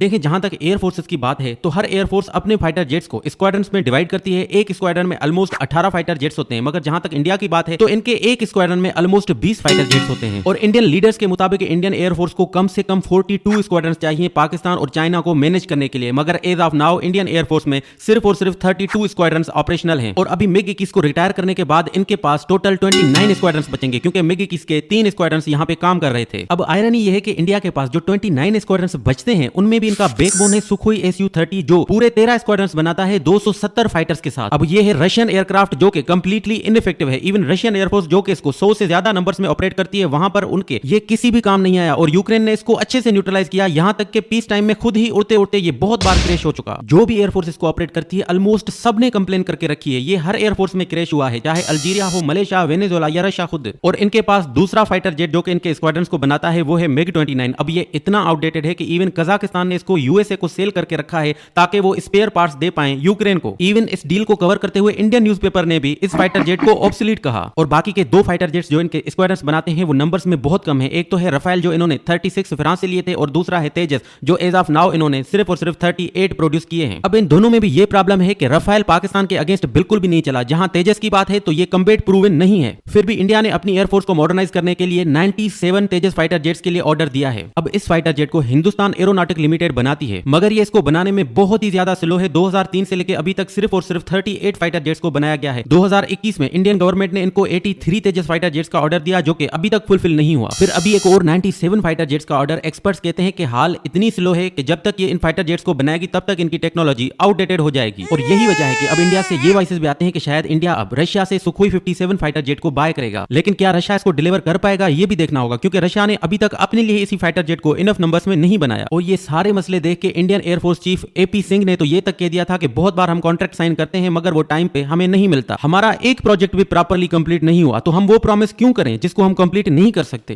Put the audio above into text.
देखें जहां तक एयर फोर्सेस की बात है तो हर एयर फोर्स अपने फाइटर जेट्स को स्क्वाड्रंस में डिवाइड करती है। एक स्क्वाड्रन में ऑलमोस्ट 18 फाइटर जेट्स होते हैं, मगर जहां तक इंडिया की बात है तो इनके एक स्क्वाड्रन में ऑलमोस्ट 20 फाइटर जेट्स होते हैं। और इंडियन लीडर्स के मुताबिक इंडियन एयरफोर्स को कम से कम 42 स्क्वाड्रंस चाहिए पाकिस्तान और चाइना को मैनेज करने के लिए, मगर as of now Indian Air Force में सिर्फ और सिर्फ 32 स्क्वाड्रंस ऑपरेशनल हैं। और अभी मिग 21 को रिटायर करने के बाद इनके पास टोटल 29 स्क्वाड्रंस बचेंगे, क्योंकि मिग 21 के 3 स्क्वाड्रंस यहां पे काम कर रहे थे। अब आयरनी यह है कि इंडिया के पास जो 29 स्क्वाड्रंस बचते हैं उनमें भी इनका बैकबोन है सुखोई Su-30, जो पूरे 13 स्क्वाड्रंस बनाता है 270 फाइटर्स के साथ। अब ये है रशियन एयरक्राफ्ट जो कि कंप्लीटली इनइफेक्टिव है। इवन रशियन एयरफोर्स जो कि इसको 100 से ज्यादा नंबर्स में ऑपरेट करती है, वहां पर उनके ये किसी भी काम नहीं आया और यूक्रेन ने इसको अच्छे से न्यूट्रलाइज किया। यहां तक कि पीस टाइम में खुद ही उड़ते उड़ते ये बहुत बार क्रैश हो चुका। जो भी एयरफोर्स इसको ऑपरेट करती है ऑलमोस्ट सबने कंप्लेन करके रखी है, ये हर एयरफोर्स में क्रैश हुआ है, चाहे अल्जीरिया हो, मलेशिया, वेनेजुएला या रशिया खुद। और इनके पास दूसरा फाइटर जेट जो कि इनके स्क्वाड्रंस को बनाता है वो है MiG-29। अब ये इतना आउटडेटेड है कि इवन कजाकिस्तान ने इसको यूएसए को सेल करके रखा है ताकि वो स्पेयर पार्ट्स दे पाएं यूक्रेन को। इवन इस डील को कवर करते हुए इंडियन न्यूज़पेपर ने भी इस फाइटर जेट को ऑब्सोलीट कहा। और बाकी के दो फाइटर जेट्स जो इनके स्क्वाड्रंस बनाते हैं वो नंबर्स में बहुत कम है। एक तो है रफाल जो इन्होंने 36 फ्रांस से लिए थे, और दूसरा है तेजस जो एज ऑफ नाउ इन्होंने सिर्फ और सिर्फ 38 प्रोड्यूस किए हैं। अब इन दोनों में भी ये प्रॉब्लम है कि रफाल पाकिस्तान के अगेंस्ट बिल्कुल भी नहीं चला। जहां तेजस की बात है तो ये कम्बैट प्रूवन नहीं है, फिर भी इंडिया ने अपनी एयरफोर्स को मॉडर्नाइज करने के लिए 97 तेजस फाइटर जेट्स के लिए ऑर्डर दिया है। अब इस फाइटर जेट को हिंदुस्तान एरोनॉटिक लिमिटेड बनाती है, मगर ये इसको बनाने में बहुत ही ज्यादा स्लो है। 2003 से लेकर अभी तक सिर्फ और सिर्फ 38 फाइटर जेट्स को बनाया गया है। 2021 में इंडियन गवर्नमेंट ने इनको 83 तेजस फाइटर जेट्स का ऑर्डर दिया जो कि अभी तक फुलफिल नहीं हुआ। फिर अभी एक और 97 फाइटर जेट्स का ऑर्डर। एक्सपर्ट्स कहते हैं कि हाल इतनी स्लो है कि जब तक ये इन फाइटर जेट्स को बनाएगी तब तक इनकी टेक्नोलॉजी आउटडेटेड हो जाएगी। और यही वजह है कि अब इंडिया से ये वॉइसेस भी आते हैं कि शायद इंडिया अब रशिया से सुखोई 57 फाइटर जेट को बाय करेगा। लेकिन क्या रशिया इसको डिलीवर कर पाएगा ये भी देखना होगा, क्योंकि रशिया ने अभी तक अपने लिए इसी फाइटर जेट को इनफ नंबर्स में नहीं बनाया। और ये सारे मसले देख के Indian air force chief AP Singh ने तो ये तक कह दिया था कि बहुत बार हम कॉन्ट्रैक्ट साइन करते हैं मगर वो टाइम पे हमें नहीं मिलता, हमारा एक प्रोजेक्ट भी प्रॉपर्ली कंप्लीट नहीं हुआ, तो हम वो प्रॉमिस क्यों करें जिसको हम कंप्लीट नहीं कर सकते।